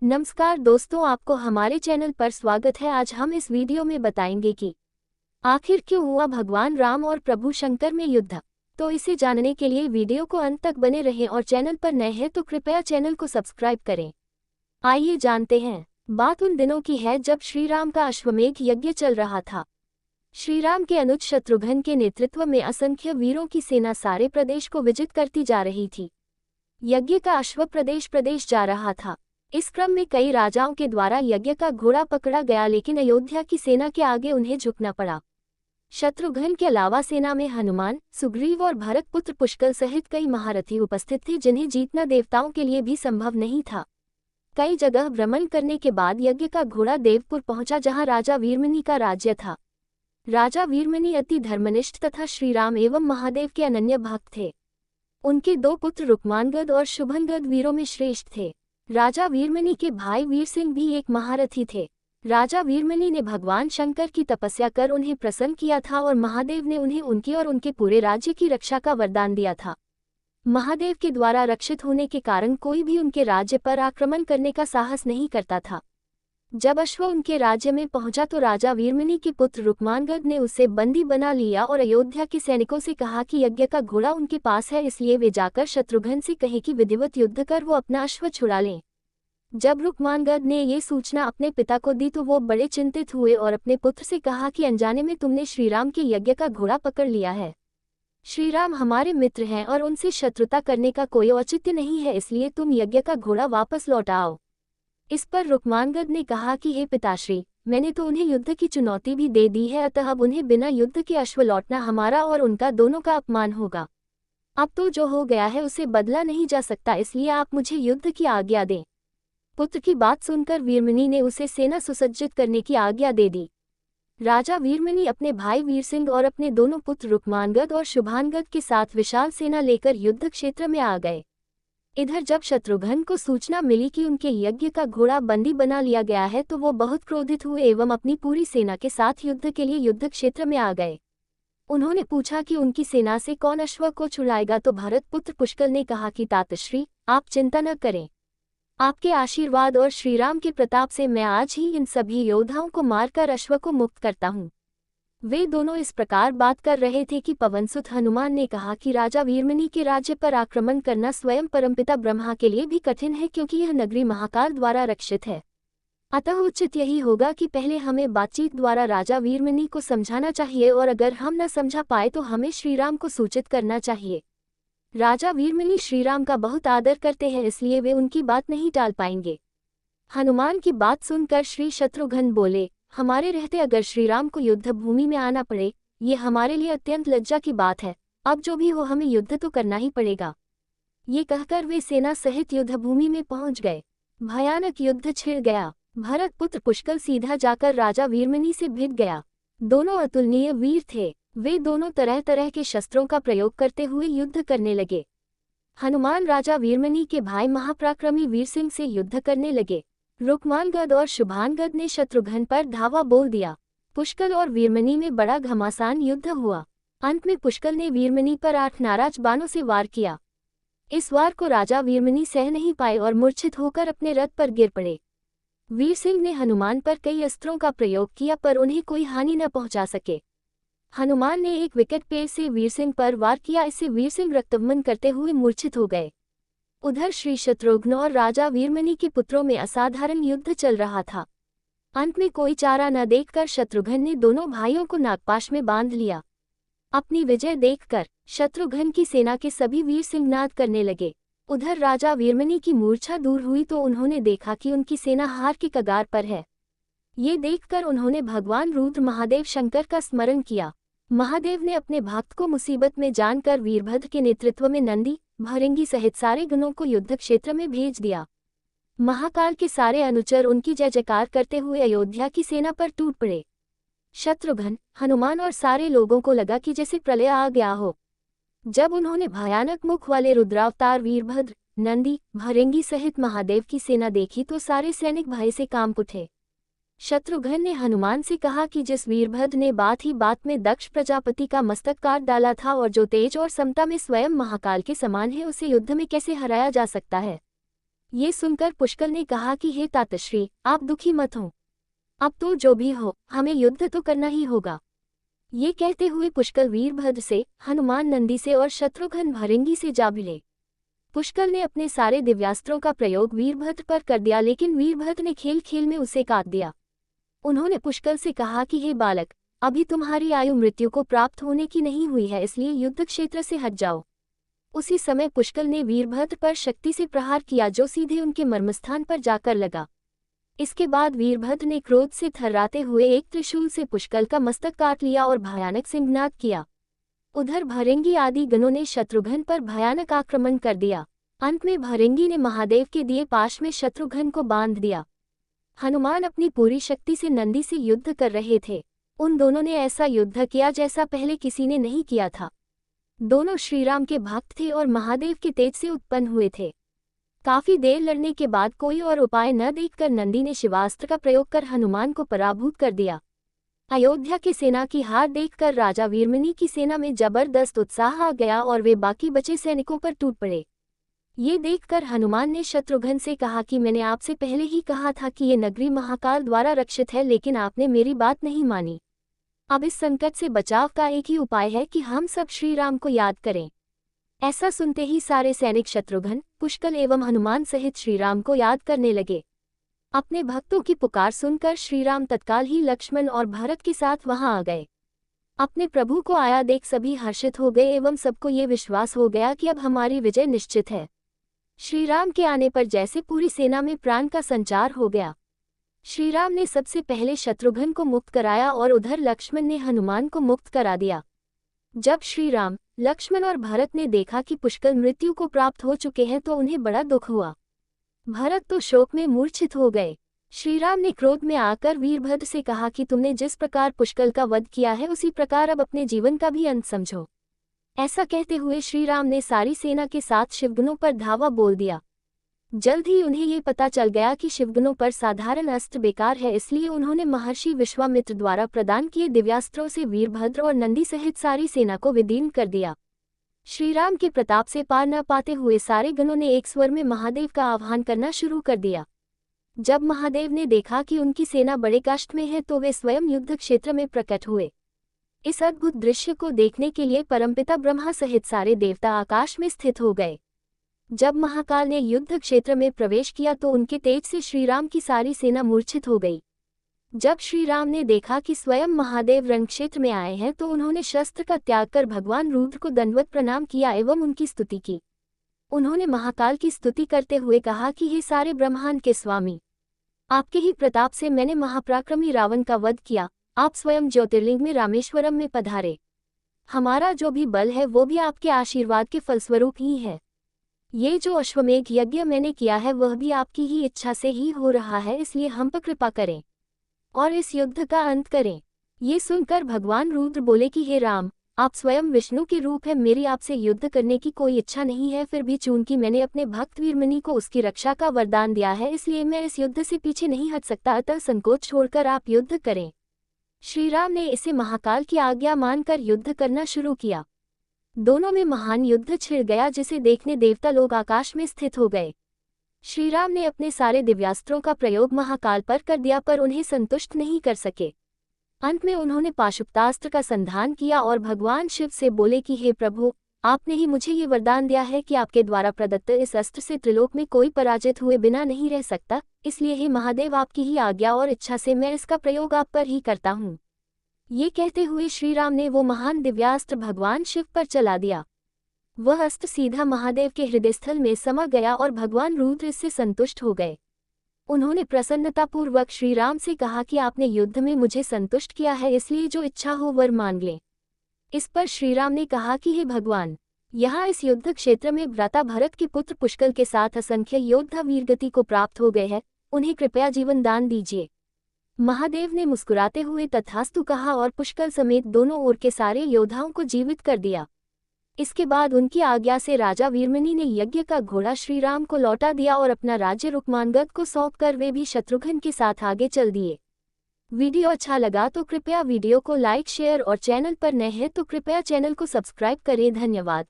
नमस्कार दोस्तों, आपको हमारे चैनल पर स्वागत है। आज हम इस वीडियो में बताएंगे कि आखिर क्यों हुआ भगवान राम और प्रभु शंकर में युद्ध। तो इसे जानने के लिए वीडियो को अंत तक बने रहें और चैनल पर नए हैं तो कृपया चैनल को सब्सक्राइब करें। आइए जानते हैं। बात उन दिनों की है जब श्री राम का अश्वमेध यज्ञ चल रहा था। श्री राम के अनुज शत्रुघ्न के नेतृत्व में असंख्य वीरों की सेना सारे प्रदेश को विजित करती जा रही थी। यज्ञ का अश्व प्रदेश प्रदेश जा रहा था। इस क्रम में कई राजाओं के द्वारा यज्ञ का घोड़ा पकड़ा गया, लेकिन अयोध्या की सेना के आगे उन्हें झुकना पड़ा। शत्रुघ्न के अलावा सेना में हनुमान, सुग्रीव और भरत पुत्र पुष्कल सहित कई महारथी उपस्थित थे, जिन्हें जीतना देवताओं के लिए भी संभव नहीं था। कई जगह भ्रमण करने के बाद यज्ञ का घोड़ा देवपुर पहुंचा, जहां राजा वीरमणि का राज्य था। राजा वीरमणि अति धर्मनिष्ठ तथा श्रीराम एवं महादेव के अनन्य भक्त थे। उनके दो पुत्र रुक्मांगद और शुभंगद वीरों में श्रेष्ठ थे। राजा वीरमणि के भाई वीर सिंह भी एक महारथी थे। राजा वीरमणि ने भगवान शंकर की तपस्या कर उन्हें प्रसन्न किया था और महादेव ने उन्हें उनकी और उनके पूरे राज्य की रक्षा का वरदान दिया था। महादेव के द्वारा रक्षित होने के कारण कोई भी उनके राज्य पर आक्रमण करने का साहस नहीं करता था। जब अश्व उनके राज्य में पहुंचा तो राजा वीरमणि के पुत्र रुक्मांगद ने उसे बंदी बना लिया और अयोध्या के सैनिकों से कहा कि यज्ञ का घोड़ा उनके पास है, इसलिए वे जाकर शत्रुघ्न से कहे कि विधिवत युद्ध कर वो अपना अश्व छुड़ा लें। जब रुक्मांगद ने ये सूचना अपने पिता को दी तो वो बड़े चिंतित हुए और अपने पुत्र से कहा कि अनजाने में तुमने श्रीराम के यज्ञ का घोड़ा पकड़ लिया है। श्रीराम हमारे मित्र हैं और उनसे शत्रुता करने का कोई औचित्य नहीं है, इसलिए तुम यज्ञ का घोड़ा वापस लौटाओ। इस पर रुक्मांगद ने कहा कि हे पिताश्री, मैंने तो उन्हें युद्ध की चुनौती भी दे दी है, अतः अब उन्हें बिना युद्ध के अश्व लौटना हमारा और उनका दोनों का अपमान होगा। अब तो जो हो गया है उसे बदला नहीं जा सकता, इसलिए आप मुझे युद्ध की आज्ञा दें। पुत्र की बात सुनकर वीरमणि ने उसे सेना सुसज्जित करने की आज्ञा दे दी। राजा वीरमणि अपने भाई वीर सिंह और अपने दोनों पुत्र रुक्मांगद और शुभांगद के साथ विशाल सेना लेकर युद्ध क्षेत्र में आ गए। इधर जब शत्रुघ्न को सूचना मिली कि उनके यज्ञ का घोड़ा बंदी बना लिया गया है तो वो बहुत क्रोधित हुए एवं अपनी पूरी सेना के साथ युद्ध के लिए युद्ध क्षेत्र में आ गए। उन्होंने पूछा कि उनकी सेना से कौन अश्व को छुड़ाएगा, तो भरत पुत्र पुष्कल ने कहा कि तातश्री, आप चिंता न करें। आपके आशीर्वाद और श्रीराम के प्रताप से मैं आज ही इन सभी योद्धाओं को मारकर अश्व को मुक्त करता हूँ। वे दोनों इस प्रकार बात कर रहे थे कि पवनसुत हनुमान ने कहा कि राजा वीरमणि के राज्य पर आक्रमण करना स्वयं परमपिता ब्रह्मा के लिए भी कठिन है, क्योंकि यह नगरी महाकाल द्वारा रक्षित है। अतः उचित यही होगा कि पहले हमें बातचीत द्वारा राजा वीरमणि को समझाना चाहिए और अगर हम न समझा पाए तो हमें श्रीराम को सूचित करना चाहिए। राजा वीरमणि श्रीराम का बहुत आदर करते हैं, इसलिए वे उनकी बात नहीं टाल पाएंगे। हनुमान की बात सुनकर श्री शत्रुघ्न बोले, हमारे रहते अगर श्रीराम को युद्ध भूमि में आना पड़े, ये हमारे लिए अत्यंत लज्जा की बात है। अब जो भी हो, हमें युद्ध तो करना ही पड़ेगा। ये कहकर वे सेना सहित युद्ध भूमि में पहुंच गए। भयानक युद्ध छिड़ गया। भरत पुत्र पुष्कल सीधा जाकर राजा वीरमणि से भिड़ गया। दोनों अतुलनीय वीर थे। वे दोनों तरह तरह के शस्त्रों का प्रयोग करते हुए युद्ध करने लगे। हनुमान राजा वीरमणि के भाई महापराक्रमी वीर सिंह से युद्ध करने लगे। रुक्मांगद और शुभांगद ने शत्रुघ्न पर धावा बोल दिया। पुष्कल और वीरमणि में बड़ा घमासान युद्ध हुआ। अंत में पुष्कल ने वीरमणि पर 8 नाराज बाणों से वार किया। इस वार को राजा वीरमणि सह नहीं पाए और मूर्छित होकर अपने रथ पर गिर पड़े। वीर सिंह ने हनुमान पर कई अस्त्रों का प्रयोग किया, पर उन्हें कोई हानि न पहुंचा सके। हनुमान ने एक विकट पेड़ से वीर सिंह पर वार किया, इससे वीर सिंह रक्तवमन करते हुए मूर्छित हो गए। उधर श्री शत्रुघ्न और राजा वीरमणि के पुत्रों में असाधारण युद्ध चल रहा था। अंत में कोई चारा न देखकर शत्रुघ्न ने दोनों भाइयों को नागपाश में बांध लिया। अपनी विजय देखकर शत्रुघ्न की सेना के सभी वीर सिंहनाद करने लगे। उधर राजा वीरमणि की मूर्छा दूर हुई तो उन्होंने देखा कि उनकी सेना हार की कगार पर है। ये देखकर उन्होंने भगवान रुद्र महादेव शंकर का स्मरण किया। महादेव ने अपने भक्त को मुसीबत में जानकर वीरभद्र के नेतृत्व में नंदी, भृंगी सहित सारे गणों को युद्ध क्षेत्र में भेज दिया। महाकाल के सारे अनुचर उनकी जय जयकार करते हुए अयोध्या की सेना पर टूट पड़े। शत्रुघ्न, हनुमान और सारे लोगों को लगा कि जैसे प्रलय आ गया हो। जब उन्होंने भयानक मुख वाले रुद्रावतार वीरभद्र, नंदी, भृंगी सहित महादेव की सेना देखी तो सारे सैनिक भय से कांप उठे। शत्रुघ्न ने हनुमान से कहा कि जिस वीरभद्र ने बात ही बात में दक्ष प्रजापति का मस्तक काट डाला था और जो तेज और समता में स्वयं महाकाल के समान है, उसे युद्ध में कैसे हराया जा सकता है। ये सुनकर पुष्कल ने कहा कि हे तातश्री, आप दुखी मत हो। अब तो जो भी हो, हमें युद्ध तो करना ही होगा। ये कहते हुए पुष्कल वीरभद्र से, हनुमान नंदी से और शत्रुघ्न भृंगी से जा भिड़े। पुष्कल ने अपने सारे दिव्यास्त्रों का प्रयोग वीरभद्र पर कर दिया, लेकिन वीरभद्र ने खेल खेल में उसे काट दिया। उन्होंने पुष्कल से कहा कि हे बालक, अभी तुम्हारी आयु मृत्यु को प्राप्त होने की नहीं हुई है, इसलिए युद्ध क्षेत्र से हट जाओ। उसी समय पुष्कल ने वीरभद्र पर शक्ति से प्रहार किया, जो सीधे उनके मर्मस्थान पर जाकर लगा। इसके बाद वीरभद्र ने क्रोध से थर्राते हुए एक त्रिशूल से पुष्कल का मस्तक काट लिया और भयानक सिंहनाद किया। उधर भृंगी आदि गणों ने शत्रुघ्न पर भयानक आक्रमण कर दिया। अंत में भृंगी ने महादेव के दिए पाश में शत्रुघ्न को बांध दिया। हनुमान अपनी पूरी शक्ति से नंदी से युद्ध कर रहे थे। उन दोनों ने ऐसा युद्ध किया जैसा पहले किसी ने नहीं किया था। दोनों श्रीराम के भक्त थे और महादेव के तेज से उत्पन्न हुए थे। काफी देर लड़ने के बाद कोई और उपाय न देखकर नंदी ने शिवास्त्र का प्रयोग कर हनुमान को पराभूत कर दिया। अयोध्या की सेना की हार देखकर राजा वीरमणि की सेना में जबरदस्त उत्साह आ गया और वे बाकी बचे सैनिकों पर टूट पड़े। ये देखकर हनुमान ने शत्रुघ्न से कहा कि मैंने आपसे पहले ही कहा था कि ये नगरी महाकाल द्वारा रक्षित है, लेकिन आपने मेरी बात नहीं मानी। अब इस संकट से बचाव का एक ही उपाय है कि हम सब श्री राम को याद करें। ऐसा सुनते ही सारे सैनिक शत्रुघ्न, पुष्कल एवं हनुमान सहित श्रीराम को याद करने लगे। अपने भक्तों की पुकार सुनकर श्रीराम तत्काल ही लक्ष्मण और भरत के साथ वहां आ गए। अपने प्रभु को आया देख सभी हर्षित हो गए एवं सबको ये विश्वास हो गया कि अब हमारी विजय निश्चित है। श्रीराम के आने पर जैसे पूरी सेना में प्राण का संचार हो गया। श्रीराम ने सबसे पहले शत्रुघ्न को मुक्त कराया और उधर लक्ष्मण ने हनुमान को मुक्त करा दिया। जब श्रीराम, लक्ष्मण और भरत ने देखा कि पुष्कल मृत्यु को प्राप्त हो चुके हैं तो उन्हें बड़ा दुख हुआ। भरत तो शोक में मूर्छित हो गए। श्रीराम ने क्रोध में आकर वीरभद्र से कहा कि तुमने जिस प्रकार पुष्कल का वध किया है उसी प्रकार अब अपने जीवन का भी अंत समझो। ऐसा कहते हुए श्रीराम ने सारी सेना के साथ शिवगणों पर धावा बोल दिया। जल्द ही उन्हें ये पता चल गया कि शिवगणों पर साधारण अस्त्र बेकार है, इसलिए उन्होंने महर्षि विश्वामित्र द्वारा प्रदान किए दिव्यास्त्रों से वीरभद्र और नंदी सहित सारी सेना को विदीर्ण कर दिया। श्रीराम के प्रताप से पार न पाते हुए सारे गणों ने एक स्वर में महादेव का आह्वान करना शुरू कर दिया। जब महादेव ने देखा कि उनकी सेना बड़े कष्ट में है तो वे स्वयं युद्ध क्षेत्र में प्रकट हुए। इस अद्भुत दृश्य को देखने के लिए परमपिता ब्रह्मा सहित सारे देवता आकाश में स्थित हो गए। जब महाकाल ने युद्ध क्षेत्र में प्रवेश किया तो उनके तेज से श्रीराम की सारी सेना मूर्छित हो गई। जब श्रीराम ने देखा कि स्वयं महादेव रणक्षेत्र में आए हैं तो उन्होंने शस्त्र का त्याग कर भगवान रुद्र को दंडवत प्रणाम किया एवं उनकी स्तुति की। उन्होंने महाकाल की स्तुति करते हुए कहा कि हे सारे ब्रह्मांड के स्वामी, आपके ही प्रताप से मैंने महापराक्रमी रावण का वध किया। आप स्वयं ज्योतिर्लिंग में रामेश्वरम में पधारे। हमारा जो भी बल है वो भी आपके आशीर्वाद के फलस्वरूप ही है। ये जो अश्वमेघ यज्ञ मैंने किया है वह भी आपकी ही इच्छा से ही हो रहा है, इसलिए हम पर कृपा करें और इस युद्ध का अंत करें। ये सुनकर भगवान रुद्र बोले कि हे राम, आप स्वयं विष्णु के रूप है, मेरी आपसे युद्ध करने की कोई इच्छा नहीं है, फिर भी चूंकि मैंने अपने भक्त वीरमणि को उसकी रक्षा का वरदान दिया है इसलिए मैं इस युद्ध से पीछे नहीं हट सकता, अतः संकोच छोड़कर आप युद्ध करें। श्रीराम ने इसे महाकाल की आज्ञा मानकर युद्ध करना शुरू किया। दोनों में महान युद्ध छिड़ गया जिसे देखने देवता लोग आकाश में स्थित हो गए। श्रीराम ने अपने सारे दिव्यास्त्रों का प्रयोग महाकाल पर कर दिया पर उन्हें संतुष्ट नहीं कर सके। अंत में उन्होंने पाशुपतास्त्र का संधान किया और भगवान शिव से बोले कि हे प्रभु, आपने ही मुझे ये वरदान दिया है कि आपके द्वारा प्रदत्त इस अस्त्र से त्रिलोक में कोई पराजित हुए बिना नहीं रह सकता, इसलिए हे महादेव, आपकी ही आज्ञा और इच्छा से मैं इसका प्रयोग आप पर ही करता हूँ। ये कहते हुए श्रीराम ने वो महान दिव्यास्त्र भगवान शिव पर चला दिया। वह अस्त्र सीधा महादेव के हृदयस्थल में समा गया और भगवान रुद्र इससे संतुष्ट हो गए। उन्होंने प्रसन्नतापूर्वक श्रीराम से कहा कि आपने युद्ध में मुझे संतुष्ट किया है, इसलिए जो इच्छा हो वर मांग लें। इस पर श्रीराम ने कहा कि हे भगवान, यहाँ इस युद्ध क्षेत्र में भ्राता भरत के पुत्र पुष्कल के साथ असंख्य योद्धा वीरगति को प्राप्त हो गए हैं, उन्हें कृपया जीवन दान दीजिए। महादेव ने मुस्कुराते हुए तथास्तु कहा और पुष्कल समेत दोनों ओर के सारे योद्धाओं को जीवित कर दिया। इसके बाद उनकी आज्ञा से राजा वीरमणि ने यज्ञ का घोड़ा श्रीराम को लौटा दिया और अपना राज्य रुक्मांगद को सौंपकर वे भी शत्रुघ्न के साथ आगे चल दिए। वीडियो अच्छा लगा तो कृपया वीडियो को लाइक, शेयर और चैनल पर नए हैं तो कृपया चैनल को सब्सक्राइब करें। धन्यवाद।